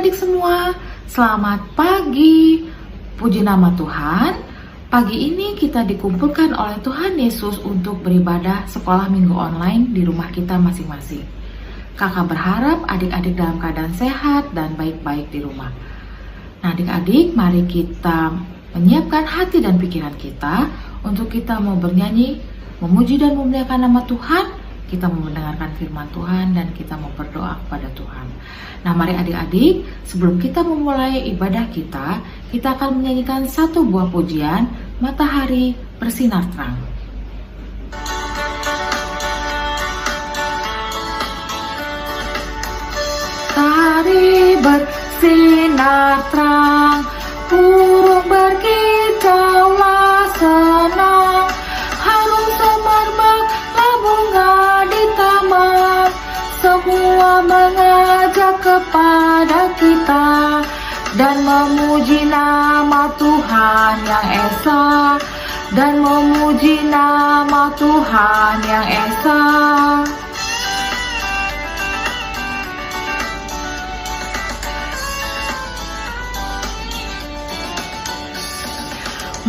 adik-adik semua, selamat pagi. Puji nama Tuhan. Pagi ini kita dikumpulkan oleh Tuhan Yesus untuk beribadah sekolah minggu online di rumah kita masing-masing. Kakak berharap adik-adik dalam keadaan sehat dan baik-baik di rumah. Nah adik-adik, mari kita menyiapkan hati dan pikiran kita untuk kita mau bernyanyi, memuji dan memuliakan nama Tuhan. Kita mau mendengarkan firman Tuhan dan kita mau berdoa kepada Tuhan. Nah mari adik-adik, sebelum kita memulai ibadah kita akan menyanyikan satu buah pujian, Matahari Bersinar Terang. Matahari bersinar terang, burung berkicaulah senang, harum semerbak bunga di taman, semua mengajak kepada kita dan memuji nama Tuhan yang esa, dan memuji nama Tuhan yang esa.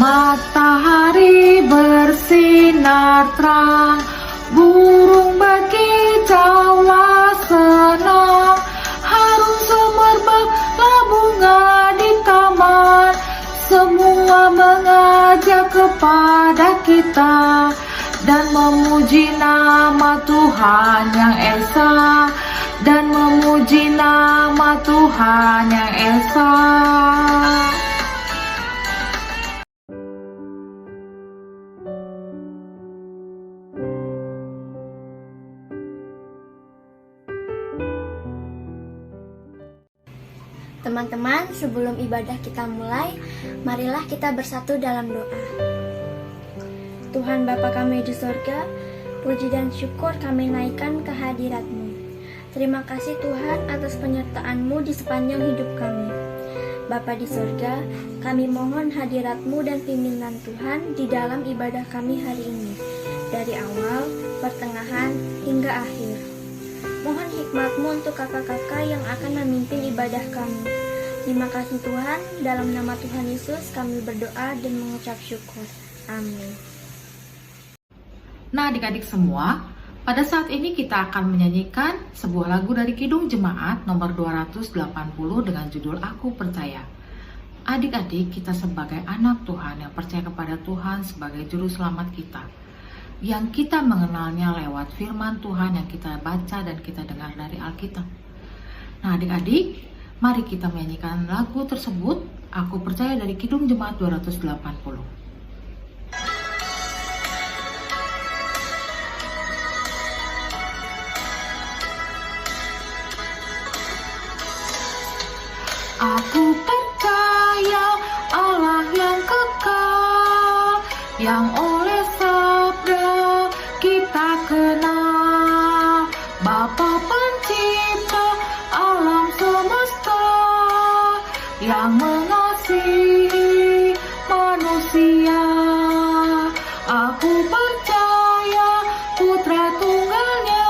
Matahari bersinar terang, burung berkicaulah senang, harum semerbaklah bunga di taman, semua mengajak kepada kita dan memuji nama Tuhan yang esa, dan memuji nama Tuhan yang esa. Teman-teman, sebelum ibadah kita mulai, marilah kita bersatu dalam doa. Tuhan Bapa kami di surga, puji dan syukur kami naikkan ke hadirat-Mu. Terima kasih Tuhan atas penyertaan-Mu di sepanjang hidup kami. Bapa di surga, kami mohon hadirat-Mu dan pimpinan Tuhan di dalam ibadah kami hari ini, dari awal, pertengahan, hingga akhir. Mohon hikmat-Mu untuk kakak-kakak yang akan memimpin ibadah kami. Terima kasih Tuhan, dalam nama Tuhan Yesus kami berdoa dan mengucap syukur. Amin. Nah adik-adik semua, pada saat ini kita akan menyanyikan sebuah lagu dari Kidung Jemaat nomor 280 dengan judul Aku Percaya. Adik-adik, kita sebagai anak Tuhan yang percaya kepada Tuhan sebagai juru selamat kita, yang kita mengenalnya lewat firman Tuhan yang kita baca dan kita dengar dari Alkitab. Nah adik-adik, mari kita menyanyikan lagu tersebut, Aku Percaya dari Kidung Jemaat 280. Aku percaya Allah yang kekal, yang oleh sabda kita kenal, Bapa pencipta alam semesta, yang mengasihi manusia. Aku percaya Putra Tunggalnya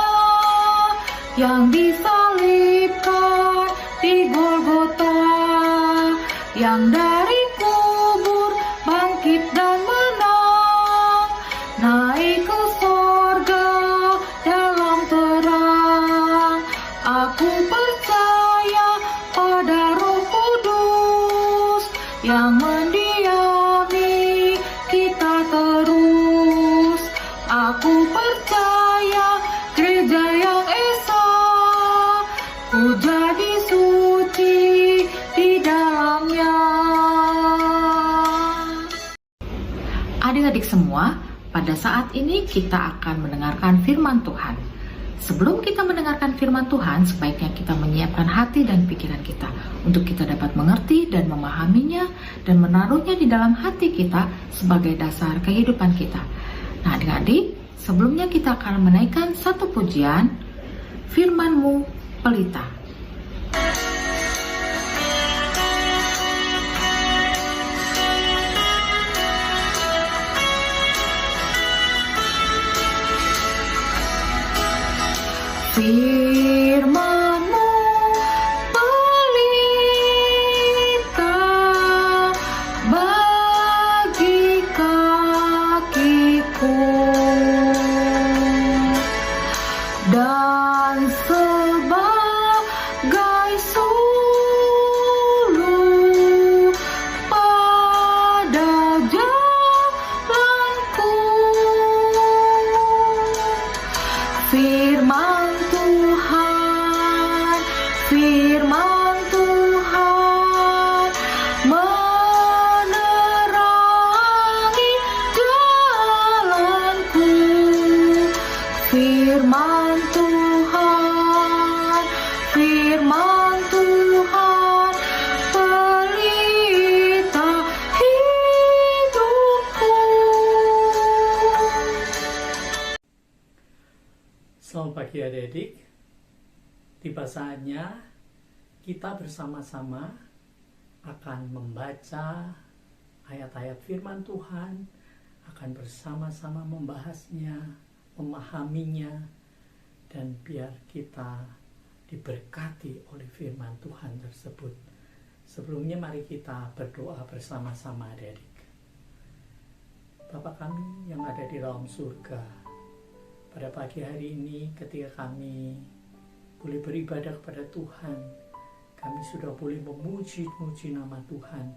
yang disalibkan di Golgota, yang dari kubur bangkit dan menang, naik ke sorga dalam terang. Aku percaya pada Roh Kudus yang mendiami kita terus. Aku percaya gereja yang esa, ku jadi suci di dalamnya. Adik-adik semua, pada saat ini kita akan mendengarkan firman Tuhan. Sebelum kita mendengarkan firman Tuhan, sebaiknya kita menyiapkan hati dan pikiran kita untuk kita dapat mengerti dan memahaminya dan menaruhnya di dalam hati kita sebagai dasar kehidupan kita. Nah adik-adik, sebelumnya kita akan menaikkan satu pujian, Firman-Mu Pelita. Firman-Mu pelita dan sebagai suluh pada jalanku. Firman Tuhan, firman Tuhan menerangi jalanku. Firman Tuhan, firman Tuhan, pelita hidupku. Selamat pagi adik-adik. Tiba saatnya kita bersama-sama akan membaca ayat-ayat firman Tuhan, akan bersama-sama membahasnya, memahaminya, dan biar kita diberkati oleh firman Tuhan tersebut. Sebelumnya mari kita berdoa bersama-sama adik-adik. Bapa kami yang ada di dalam surga, pada pagi hari ini ketika kami boleh beribadah kepada Tuhan, kami sudah boleh memuji-muji nama Tuhan.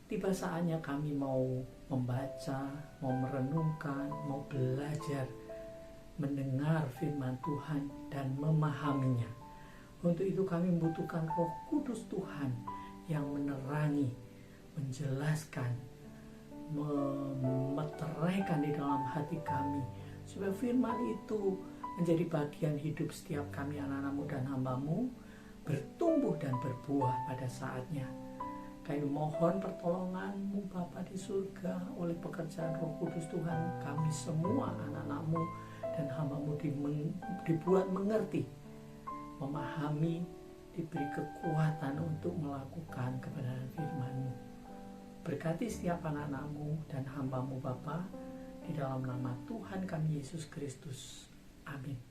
Tiba saatnya kami mau membaca, mau merenungkan, mau belajar, mendengar firman Tuhan dan memahaminya. Untuk itu kami membutuhkan Roh Kudus Tuhan yang menerangi, menjelaskan, memeteraikan di dalam hati kami, supaya firman itu menjadi bagian hidup setiap kami anak-anak-Mu dan hamba-Mu, bertumbuh dan berbuah pada saatnya. Kami mohon pertolongan-Mu Bapa di surga oleh pekerjaan Roh Kudus Tuhan. Kami semua anak-anak-Mu dan hamba-Mu dibuat mengerti, memahami, diberi kekuatan untuk melakukan kebenaran firman-Mu. Berkati setiap anak-anak-Mu dan hamba-Mu Bapa, di dalam nama Tuhan kami Yesus Kristus. Amin.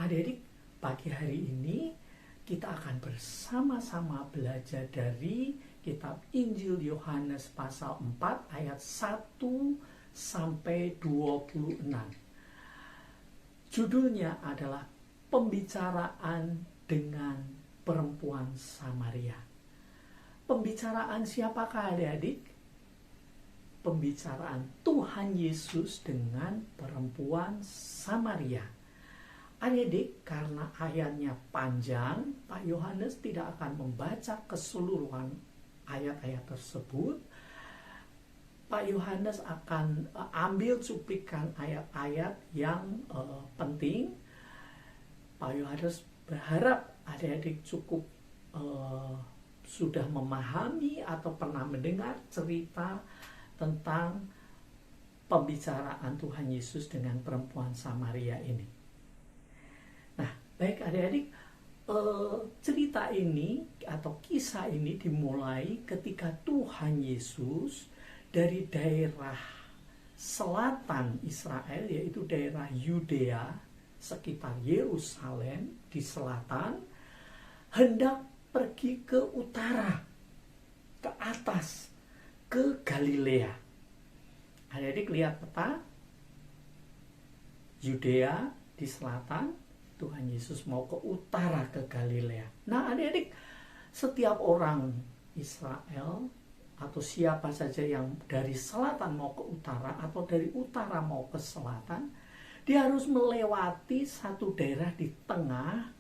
Adik-adik, pagi hari ini kita akan bersama-sama belajar dari kitab Injil Yohanes pasal 4 ayat 1 sampai 26. Judulnya adalah pembicaraan dengan perempuan Samaria. Pembicaraan siapakah adik-adik? Pembicaraan Tuhan Yesus dengan perempuan Samaria. Adik-adik, karena ayatnya panjang, Pak Yohanes tidak akan membaca keseluruhan ayat-ayat tersebut. Pak Yohanes akan ambil cuplikan ayat-ayat yang penting. Pak Yohanes berharap adik-adik cukup sudah memahami atau pernah mendengar cerita tentang pembicaraan Tuhan Yesus dengan perempuan Samaria ini. Nah, baik adik-adik, cerita ini atau kisah ini dimulai ketika Tuhan Yesus dari daerah selatan Israel, yaitu daerah Yudea sekitar Yerusalem di selatan, hendak pergi ke utara, ke atas, ke Galilea. Adik-adik lihat peta, Yudea di selatan, Tuhan Yesus mau ke utara, ke Galilea. Nah adik-adik, setiap orang Israel atau siapa saja yang dari selatan mau ke utara atau dari utara mau ke selatan, dia harus melewati satu daerah di tengah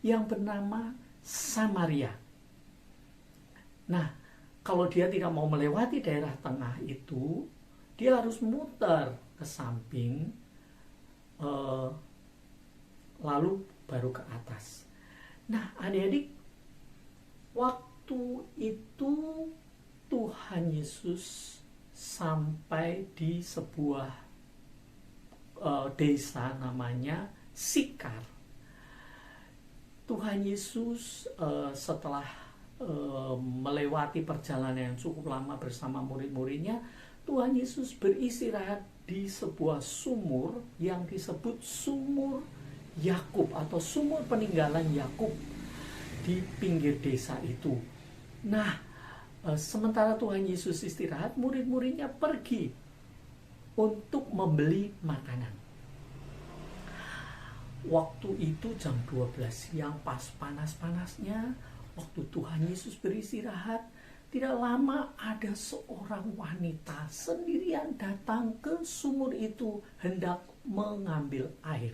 yang bernama Samaria. Nah, kalau dia tidak mau melewati daerah tengah itu, dia harus muter ke samping, lalu baru ke atas. Nah, adik-adik, waktu itu Tuhan Yesus sampai di sebuah desa namanya Sikar. Tuhan Yesus setelah melewati perjalanan yang cukup lama bersama murid-muridnya, Tuhan Yesus beristirahat di sebuah sumur yang disebut sumur Yakub atau sumur peninggalan Yakub di pinggir desa itu. Nah, sementara Tuhan Yesus istirahat, murid-muridnya pergi untuk membeli makanan. Waktu itu jam 12 siang, pas panas-panasnya, waktu Tuhan Yesus beristirahat, tidak lama ada seorang wanita sendirian datang ke sumur itu hendak mengambil air.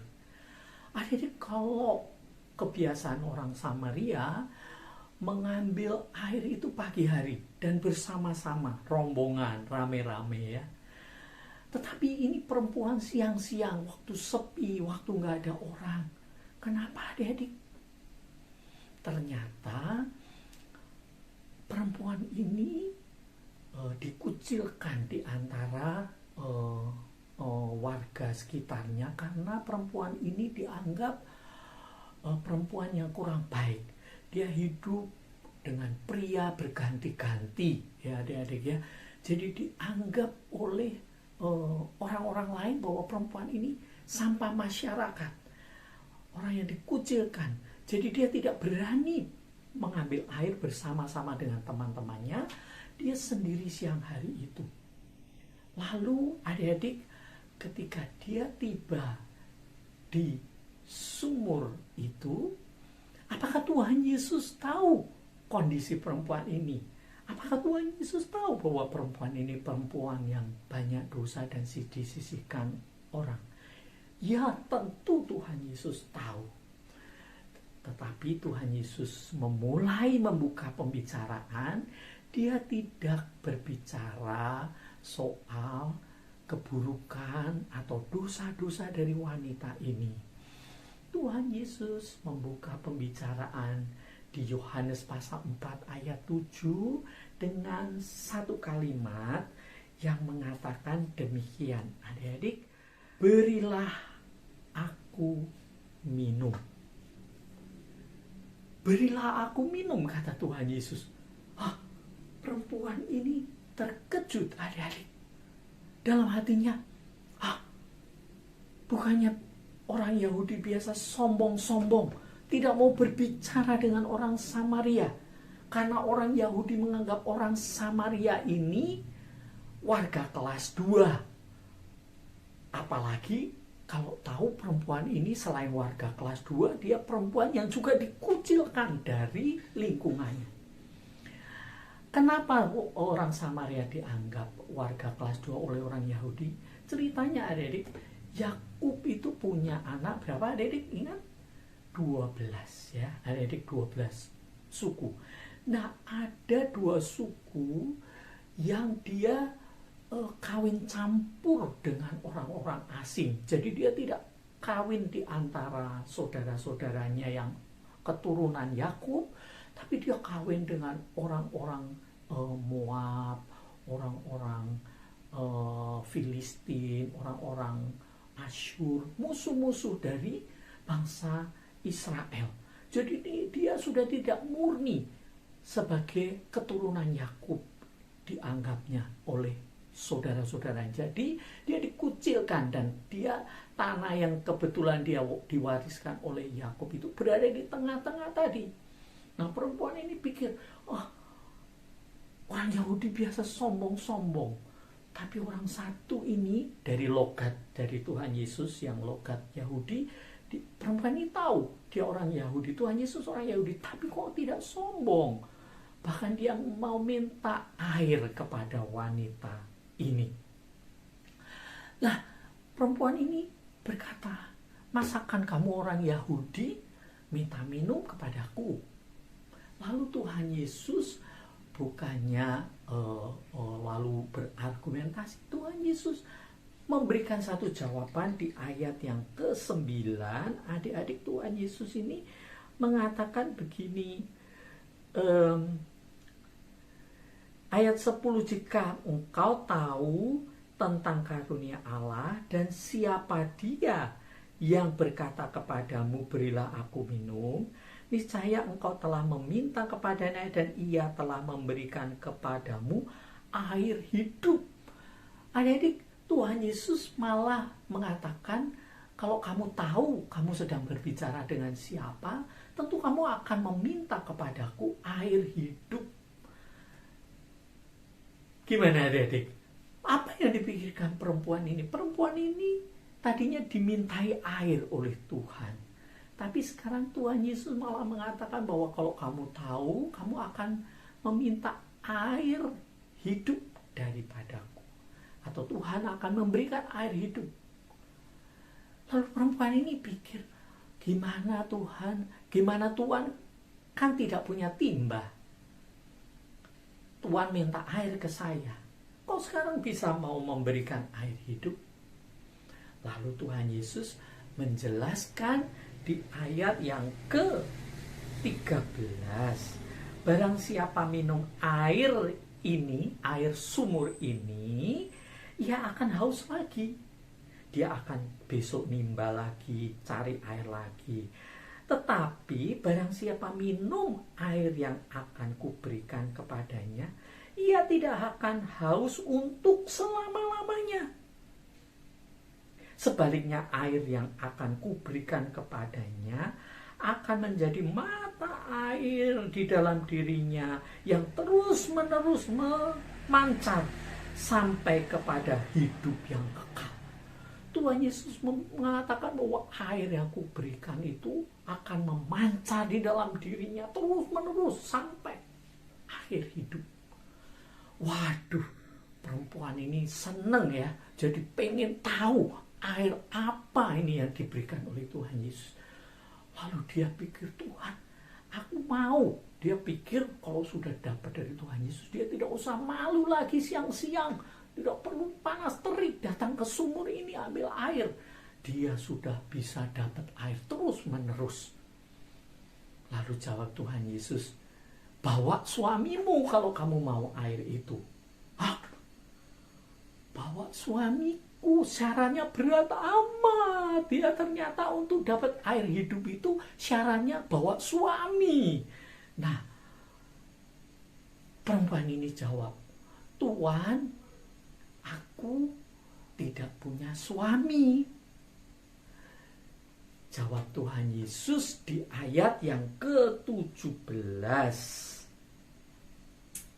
Akhirnya kalau kebiasaan orang Samaria mengambil air itu pagi hari dan bersama-sama, rombongan, rame-rame ya. Tetapi ini perempuan siang-siang, waktu sepi, waktu nggak ada orang. Kenapa adik-adik? Ternyata perempuan ini dikucilkan di antara warga sekitarnya karena perempuan ini dianggap perempuan yang kurang baik. Dia hidup dengan pria berganti-ganti, ya adik-adik ya. Jadi dianggap oleh orang-orang lain bahwa perempuan ini sampah masyarakat, orang yang dikucilkan. Jadi dia tidak berani mengambil air bersama-sama dengan teman-temannya, dia sendiri siang hari itu. Lalu adik-adik, ketika dia tiba di sumur itu, apakah Tuhan Yesus tahu kondisi perempuan ini? Apakah Tuhan Yesus tahu bahwa perempuan ini perempuan yang banyak dosa dan disisihkan orang? Ya, tentu Tuhan Yesus tahu. Tetapi Tuhan Yesus memulai membuka pembicaraan. Dia tidak berbicara soal keburukan atau dosa-dosa dari wanita ini. Tuhan Yesus membuka pembicaraan di Yohanes pasal 4 ayat 7 dengan satu kalimat yang mengatakan demikian. Adik-adik, berilah aku minum. Berilah aku minum, kata Tuhan Yesus. Perempuan ini terkejut, adik-adik. Dalam hatinya, bukannya orang Yahudi biasa sombong-sombong, tidak mau berbicara dengan orang Samaria. Karena orang Yahudi menganggap orang Samaria ini warga kelas 2. Apalagi kalau tahu perempuan ini selain warga kelas 2, dia perempuan yang juga dikucilkan dari lingkungannya. Kenapa orang Samaria dianggap warga kelas 2 oleh orang Yahudi? Ceritanya adik-adik, Yakub itu punya anak berapa adik-adik? Ingat? 12 ya, adik-adik, 12 suku. Nah, ada 2 suku yang dia kawin campur dengan orang-orang asing. Jadi dia tidak kawin di antara saudara-saudaranya yang keturunan Yakub, tapi dia kawin dengan orang-orang Moab, orang-orang Filistin, orang-orang Asyur, musuh-musuh dari bangsa Israel. Jadi dia sudah tidak murni sebagai keturunan Yakub dianggapnya oleh saudara-saudaranya. Jadi dia dikucilkan dan dia tanah yang kebetulan dia diwariskan oleh Yakub itu berada di tengah-tengah tadi. Nah, perempuan ini pikir, orang Yahudi biasa sombong-sombong, tapi orang satu ini dari logat dari Tuhan Yesus yang logat Yahudi, perempuan ini tahu dia orang Yahudi, Tuhan Yesus orang Yahudi, tapi kok tidak sombong. Bahkan dia mau minta air kepada wanita ini. Nah, perempuan ini berkata, masakan kamu orang Yahudi minta minum kepadaku? Lalu Tuhan Yesus bukannya lalu berargumentasi, Tuhan Yesus memberikan satu jawaban di ayat yang ke-9. Adik-adik, Tuhan Yesus ini mengatakan begini, ayat 10, jika engkau tahu tentang karunia Allah dan siapa dia yang berkata kepadamu berilah aku minum, niscaya engkau telah meminta kepadanya dan ia telah memberikan kepadamu air hidup. Adik-adik, Tuhan Yesus malah mengatakan, kalau kamu tahu kamu sedang berbicara dengan siapa, tentu kamu akan meminta kepadaku air hidup. Gimana adik-adik? Apa yang dipikirkan perempuan ini? Perempuan ini tadinya dimintai air oleh Tuhan. Tapi sekarang Tuhan Yesus malah mengatakan bahwa kalau kamu tahu, kamu akan meminta air hidup daripadaku. Atau Tuhan akan memberikan air hidup. Lalu perempuan ini pikir, gimana Tuhan? Gimana Tuhan? Kan tidak punya timba. Tuhan minta air ke saya. Kok sekarang bisa mau memberikan air hidup? Lalu Tuhan Yesus menjelaskan di ayat yang ke-13. Barang siapa minum air ini, air sumur ini, ia akan haus lagi. Dia akan besok nimba lagi, cari air lagi. Tetapi barang siapa minum air yang akan kuberikan kepadanya, ia tidak akan haus untuk selama-lamanya. Sebaliknya air yang akan kuberikan kepadanya akan menjadi mata air di dalam dirinya yang terus-menerus memancar sampai kepada hidup yang kekal. Tuhan Yesus mengatakan bahwa air yang kuberikan itu akan memancar di dalam dirinya terus-menerus sampai akhir hidup. Waduh, perempuan ini seneng ya, jadi pengen tahu air apa ini yang diberikan oleh Tuhan Yesus. Lalu dia pikir, Tuhan, aku mau. Dia pikir kalau sudah dapat dari Tuhan Yesus, dia tidak usah malu lagi siang-siang. Tidak perlu panas terik datang ke sumur ini ambil air. Dia sudah bisa dapat air terus-menerus. Lalu jawab Tuhan Yesus, bawa suamimu kalau kamu mau air itu. Hah? Bawa suamiku, syaratnya berat amat. Dia ternyata untuk dapat air hidup itu syaratnya bawa suami. Nah, perempuan ini jawab, Tuhan, aku tidak punya suami. Jawab Tuhan Yesus di ayat yang ke-17.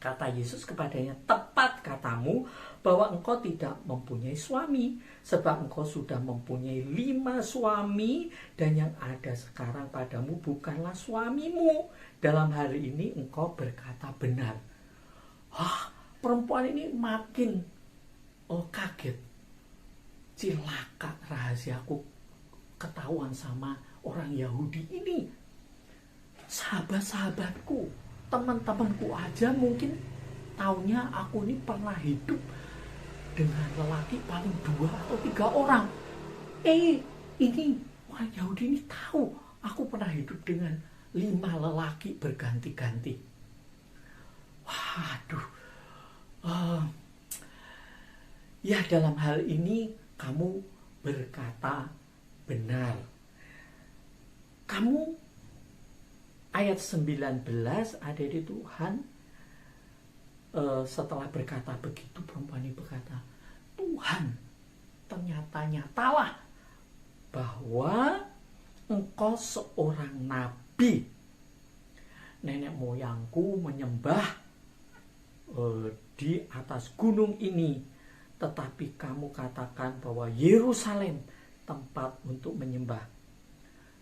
Kata Yesus kepadanya, tepat katamu bahwa engkau tidak mempunyai suami, sebab engkau sudah mempunyai 5 suami, dan yang ada sekarang padamu bukanlah suamimu. Dalam hal ini engkau berkata benar. Perempuan ini makin kaget. Cilaka, rahasiaku ketahuan sama orang Yahudi ini. Sahabat-sahabatku, teman-temanku aja mungkin taunya aku ini pernah hidup dengan lelaki paling 2 atau 3 orang. Ini orang Yahudi ini tahu aku pernah hidup dengan 5 lelaki berganti-ganti. Waduh. Ya, dalam hal ini kamu berkata benar. Kamu ayat 19 ada di Tuhan, setelah berkata begitu, perempuan ini berkata, Tuhan, ternyata nyatalah bahwa engkau seorang nabi. Nenek moyangku menyembah di atas gunung ini, tetapi kamu katakan bahwa Yerusalem tempat untuk menyembah.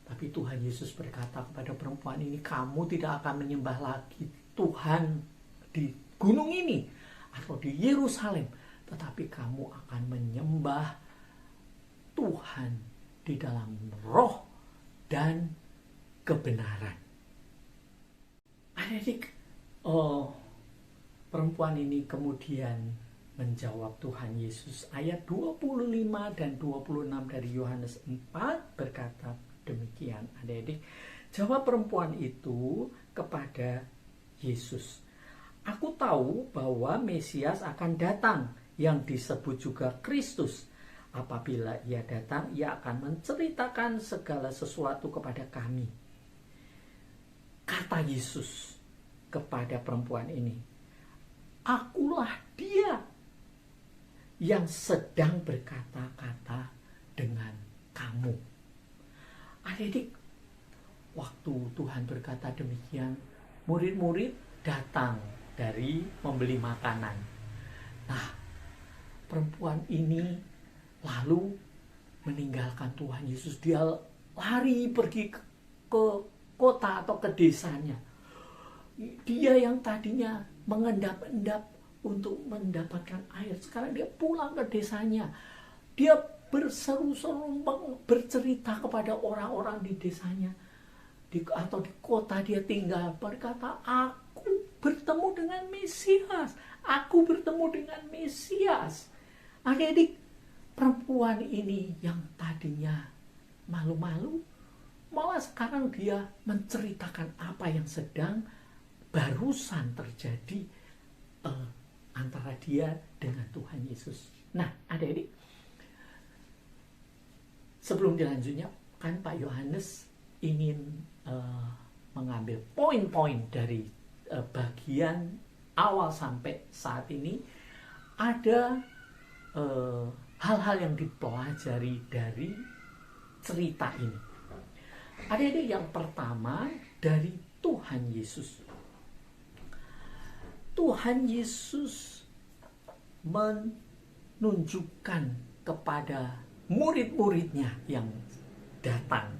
Tapi Tuhan Yesus berkata kepada perempuan ini, kamu tidak akan menyembah lagi Tuhan di gunung ini atau di Yerusalem, tetapi kamu akan menyembah Tuhan di dalam roh dan kebenaran. Adik-adik, perempuan ini kemudian menjawab Tuhan Yesus. Ayat 25 dan 26 dari Yohanes 4 berkata demikian. Adik-adik, jawab perempuan itu kepada Yesus, aku tahu bahwa Mesias akan datang, yang disebut juga Kristus. Apabila ia datang, ia akan menceritakan segala sesuatu kepada kami. Kata Yesus kepada perempuan ini, akulah dia yang sedang berkata-kata dengan kamu. Adik-adik, waktu Tuhan berkata demikian, murid-murid datang dari membeli makanan. Nah, perempuan ini lalu meninggalkan Tuhan Yesus. Dia lari pergi ke kota atau ke desanya. Dia yang tadinya mengendap-endap untuk mendapatkan air, sekarang dia pulang ke desanya. Dia berseru-seru bercerita kepada orang-orang di desanya atau di kota dia tinggal, berkata, aku bertemu dengan Mesias, aku bertemu dengan Mesias. Adik-adik, perempuan ini yang tadinya malu-malu, malah sekarang dia menceritakan apa yang sedang barusan terjadi antara dia dengan Tuhan Yesus. Nah, adik-adik, sebelum dilanjutnya, kan Pak Yohanes ingin mengambil poin-poin dari bagian awal sampai saat ini. Ada hal-hal yang dipelajari dari cerita ini. Adik-adik, yang pertama dari Tuhan Yesus. Tuhan Yesus menunjukkan kepada murid-muridnya yang datang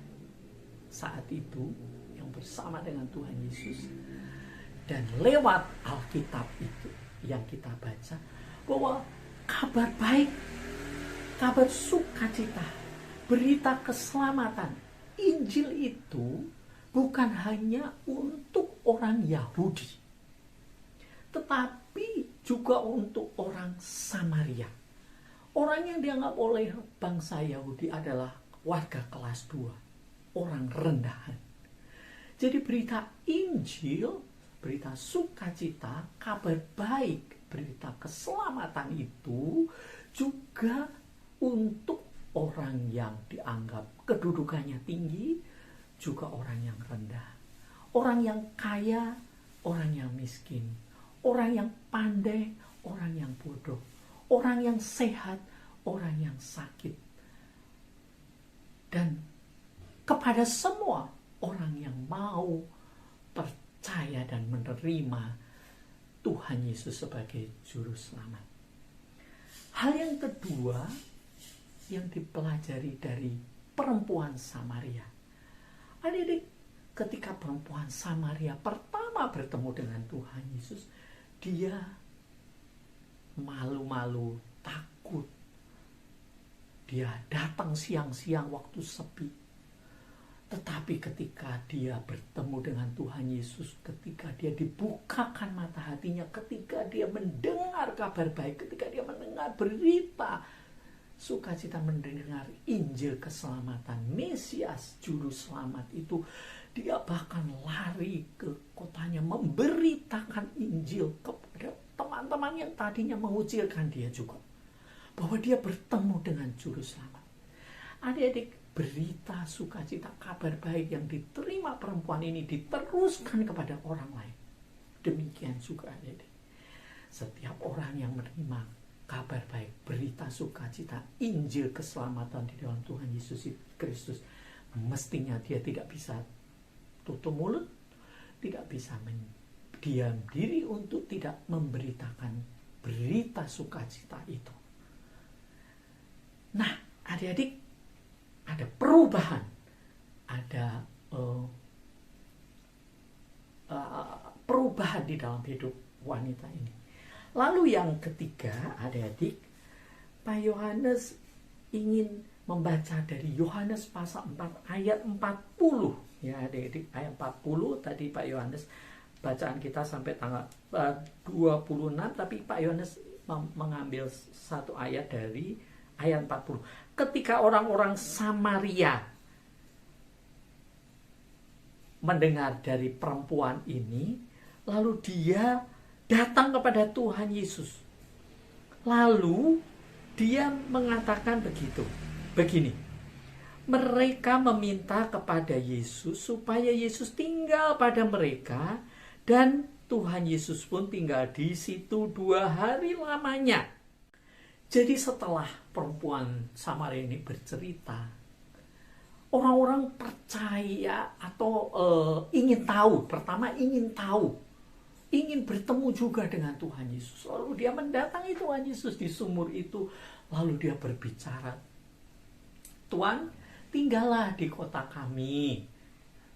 saat itu, yang bersama dengan Tuhan Yesus, dan lewat Alkitab itu yang kita baca, bahwa kabar baik, kabar sukacita, berita keselamatan, Injil itu bukan hanya untuk orang Yahudi, tetapi juga untuk orang Samaria. Orang yang dianggap oleh bangsa Yahudi adalah warga kelas 2, orang rendahan. Jadi berita Injil, berita sukacita, kabar baik, berita keselamatan itu juga untuk orang yang dianggap kedudukannya tinggi, juga orang yang rendah, orang yang kaya, orang yang miskin, orang yang pandai, orang yang bodoh, orang yang sehat, orang yang sakit. Dan kepada semua orang yang mau percaya dan menerima Tuhan Yesus sebagai juru selamat. Hal yang kedua yang dipelajari dari perempuan Samaria. Adik-adik, ketika perempuan Samaria pertama bertemu dengan Tuhan Yesus, dia malu-malu, takut. Dia datang siang-siang waktu sepi. Tetapi ketika dia bertemu dengan Tuhan Yesus, ketika dia dibukakan mata hatinya, ketika dia mendengar kabar baik, ketika dia mendengar berita sukacita, mendengar Injil keselamatan, Mesias juru selamat itu, dia bahkan lari ke kotanya memberitakan Injil kepada teman-teman yang tadinya mengucilkan dia juga, bahwa dia bertemu dengan juru selamat. Adik-adik, berita sukacita, kabar baik yang diterima perempuan ini diteruskan kepada orang lain. Demikian juga adik-adik, setiap orang yang menerima kabar baik, berita sukacita, Injil keselamatan di dalam Tuhan Yesus Kristus, mestinya dia tidak bisa tutup mulut, tidak bisa diam diri untuk tidak memberitakan berita sukacita itu. Nah, adik-adik, ada perubahan, ada perubahan di dalam hidup wanita ini. Lalu yang ketiga, adik-adik, Pak Yohanes ingin membaca dari Yohanes pasal 4 ayat 40. Ya adik-adik, ayat 40 tadi Pak Yohanes, bacaan kita sampai tanggal 26, tapi Pak Yohanes mengambil satu ayat dari ayat 40. Ketika orang-orang Samaria mendengar dari perempuan ini, lalu dia datang kepada Tuhan Yesus. Lalu dia mengatakan begini. Mereka meminta kepada Yesus supaya Yesus tinggal pada mereka, dan Tuhan Yesus pun tinggal di situ 2 hari lamanya. Jadi setelah perempuan Samaria ini bercerita, orang-orang percaya atau ingin tahu. Pertama ingin tahu ingin bertemu juga dengan Tuhan Yesus. Lalu dia mendatangi Tuhan Yesus di sumur itu. Lalu dia berbicara, Tuhan, tinggallah di kota kami.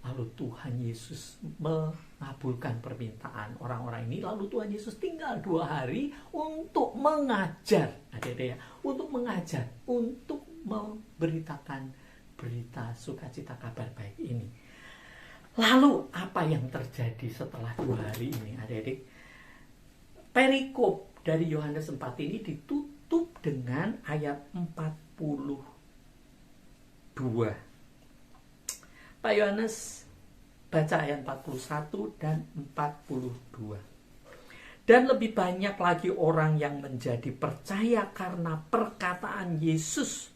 Lalu Tuhan Yesus mengabulkan permintaan orang-orang ini. Lalu Tuhan Yesus tinggal 2 hari untuk mengajar. Adik-adik ya, untuk mengajar, untuk memberitakan berita sukacita kabar baik ini. Lalu apa yang terjadi setelah 2 hari ini, adik-adik? Perikop dari Yohanes 4 ini ditutup dengan ayat 42. Pak Yohanes baca ayat 41 dan 42. Dan lebih banyak lagi orang yang menjadi percaya karena perkataan Yesus.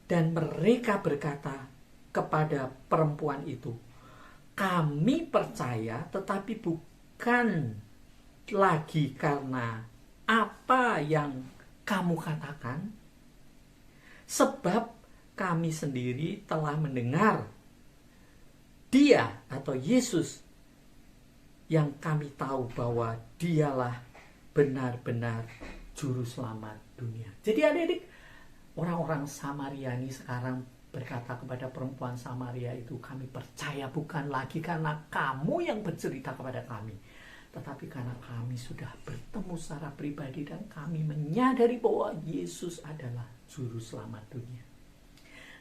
Dan mereka berkata kepada perempuan itu, kami percaya tetapi bukan lagi karena apa yang kamu katakan, sebab kami sendiri telah mendengar Dia atau Yesus yang kami tahu bahwa Dialah benar-benar juru selamat dunia. Jadi adik-adik, orang-orang Samaria ini sekarang berkata kepada perempuan Samaria itu, kami percaya bukan lagi karena kamu yang bercerita kepada kami, tetapi karena kami sudah bertemu secara pribadi dan kami menyadari bahwa Yesus adalah juru selamat dunia.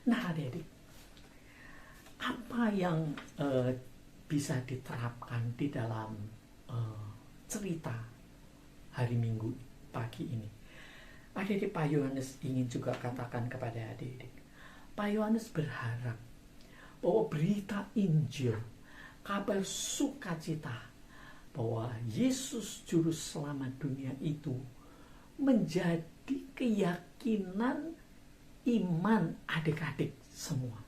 Nah adik-adik, apa yang bisa diterapkan di dalam cerita hari Minggu pagi ini? Adik-adik, Pak Yohanes ingin juga katakan kepada adik-adik, Pak Yohanes berharap bahwa berita Injil, kabar sukacita bahwa Yesus juru selamat dunia itu menjadi keyakinan iman adik-adik semua.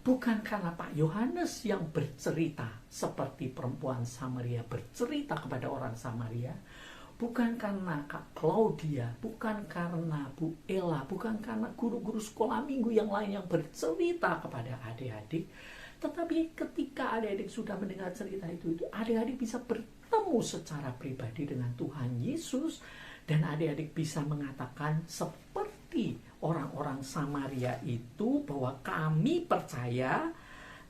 Bukan karena Pak Yohanes yang bercerita seperti perempuan Samaria bercerita kepada orang Samaria, bukan karena Kak Claudia, bukan karena Bu Ella, bukan karena guru-guru sekolah minggu yang lain yang bercerita kepada adik-adik, tetapi ketika adik-adik sudah mendengar cerita itu adik-adik bisa bertemu secara pribadi dengan Tuhan Yesus, dan adik-adik bisa mengatakan seperti orang-orang Samaria itu bahwa kami percaya,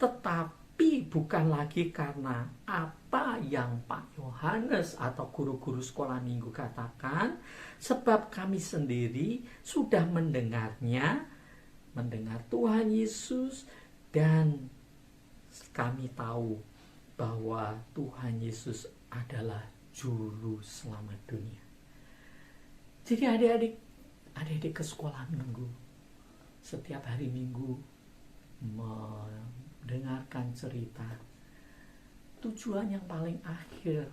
tetapi bukan lagi karena apa yang Pak Yohanes atau guru-guru sekolah minggu katakan, sebab kami sendiri sudah mendengar Tuhan Yesus, dan kami tahu bahwa Tuhan Yesus adalah juru selamat dunia. Jadi adik-adik ke sekolah minggu, setiap hari Minggu mendengarkan cerita, tujuan yang paling akhir,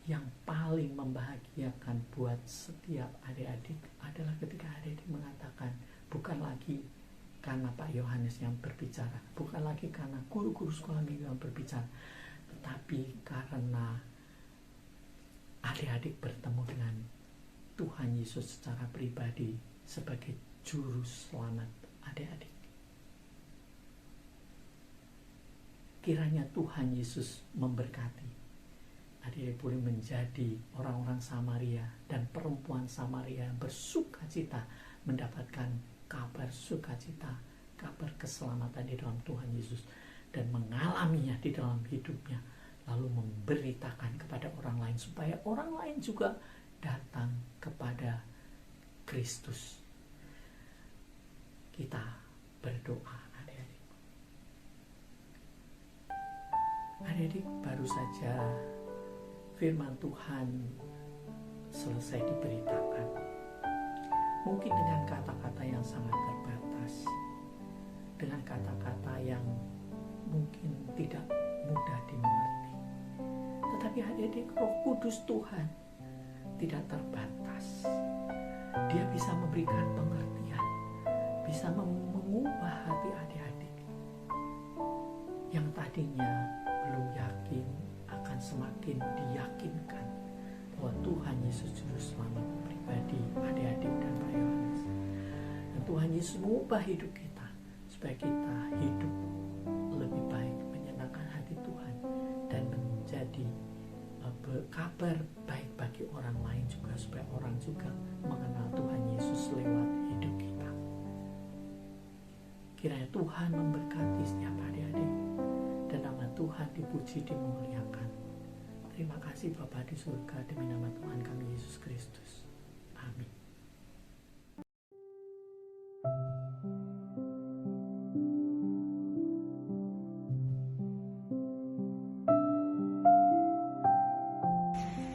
yang paling membahagiakan buat setiap adik-adik adalah ketika adik-adik mengatakan, bukan lagi karena Pak Yohanes yang berbicara, bukan lagi karena guru-guru sekolah minggu yang berbicara, tetapi karena adik-adik bertemu dengan Tuhan Yesus secara pribadi sebagai juru selamat adik-adik. Kiranya Tuhan Yesus memberkati adik-adik boleh menjadi orang-orang Samaria dan perempuan Samaria yang bersukacita mendapatkan kabar sukacita, kabar keselamatan di dalam Tuhan Yesus, dan mengalaminya di dalam hidupnya, lalu memberitakan kepada orang lain supaya orang lain juga datang kepada Kristus. Kita berdoa adik-adik. Adik-adik, baru saja firman Tuhan selesai diberitakan. Mungkin dengan kata-kata yang sangat terbatas, dengan kata-kata yang mungkin tidak mudah dimengerti. Tetapi adik-adik, Roh Kudus Tuhan tidak terbatas. Dia bisa memberikan pengertian, bisa mengubah hati adik-adik yang tadinya belum yakin akan semakin diyakinkan bahwa Tuhan Yesus juru selamat pribadi adik-adik dan Pak Yohanes. Dan Tuhan Yesus mengubah hidup kita supaya kita hidup lebih baik kabar baik bagi orang lain juga, supaya orang juga mengenal Tuhan Yesus lewat hidup kita. Kiranya Tuhan memberkati setiap adik-adik dan nama Tuhan dipuji, dimuliakan. Terima kasih Bapa di surga, demi nama Tuhan kami Yesus Kristus. Amin.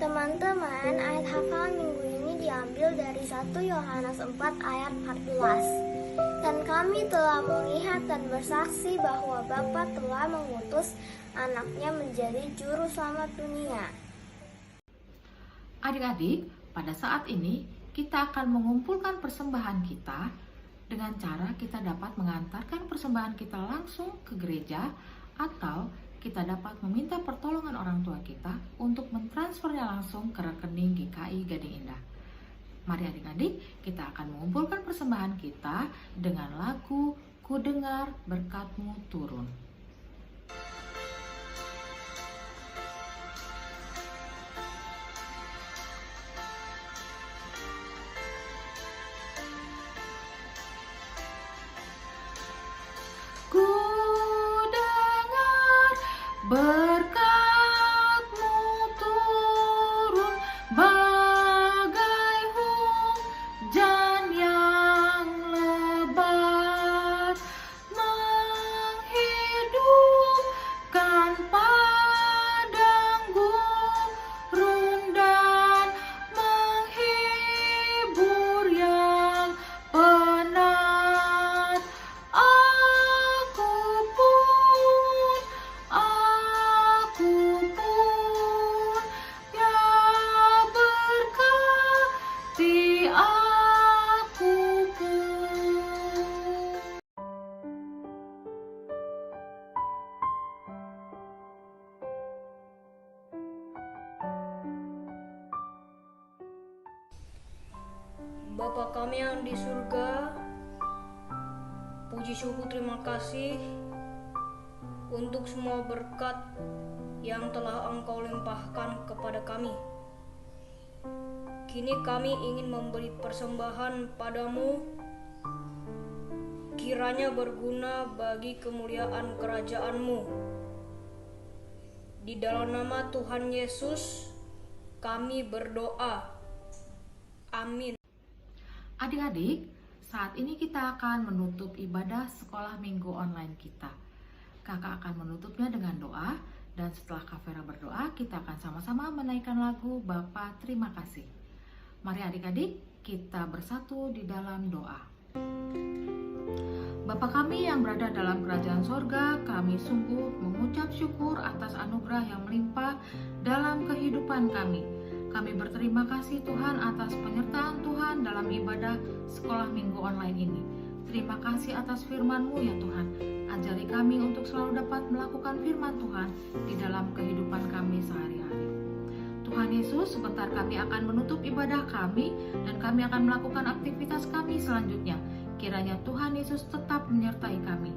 Teman-teman, ayat hafalan minggu ini diambil dari 1 Yohanes 4 ayat 14. Dan kami telah melihat dan bersaksi bahwa Bapa telah mengutus anaknya menjadi juru selamat dunia. Adik-adik, pada saat ini kita akan mengumpulkan persembahan kita dengan cara kita dapat mengantarkan persembahan kita langsung ke gereja, atau kita dapat meminta pertolongan orang tua kita untuk mentransfernya langsung ke rekening GKI Gading Indah. Mari adik-adik, kita akan mengumpulkan persembahan kita dengan lagu Ku Dengar Berkat-Mu Turun. Ku dengar berkat-Mu turun bagai hujan yang lebat, menghidupkan padang gurun dan menghibur yang penat. Aku pun, ya berkati aku pun. Bapa kami yang di surga, puji syukur terima kasih untuk semua berkat yang telah Engkau limpahkan kepada kami. Kini kami ingin memberi persembahan padamu, kiranya berguna bagi kemuliaan kerajaan-Mu. Di dalam nama Tuhan Yesus kami berdoa. Amin. Adik-adik, saat ini kita akan menutup ibadah sekolah minggu online kita. Kakak akan menutupnya dengan doa, dan setelah Kak Vera berdoa, kita akan sama-sama menaikkan lagu Bapa Terima Kasih. Mari adik-adik, kita bersatu di dalam doa. Bapa kami yang berada dalam kerajaan sorga, kami sungguh mengucap syukur atas anugerah yang melimpah dalam kehidupan kami. Kami berterima kasih Tuhan atas penyertaan Tuhan dalam ibadah sekolah minggu online ini. Terima kasih atas firman-Mu ya Tuhan. Ajari kami untuk selalu dapat melakukan firman Tuhan di dalam kehidupan kami sehari-hari. Tuhan Yesus, sebentar kami akan menutup ibadah kami dan kami akan melakukan aktivitas kami selanjutnya. Kiranya Tuhan Yesus tetap menyertai kami.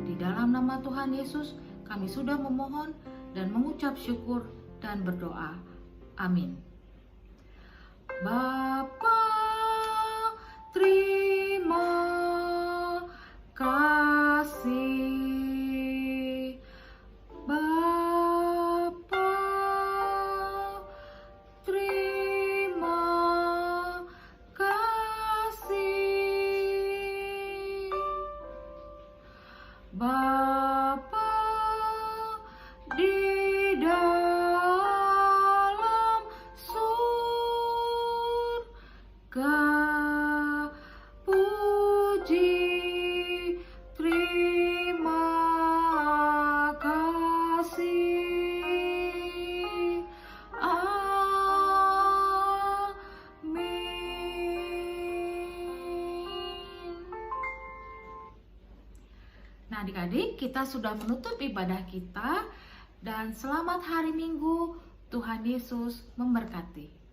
Di dalam nama Tuhan Yesus, kami sudah memohon dan mengucap syukur dan berdoa. Amin. Bapa, terima kasih. Bapa, terima kasih. Bapa di dalam surga, puji terima kasih. Amin. Nah adik-adik, kita sudah menutup ibadah kita dan selamat hari Minggu. Tuhan Yesus memberkati.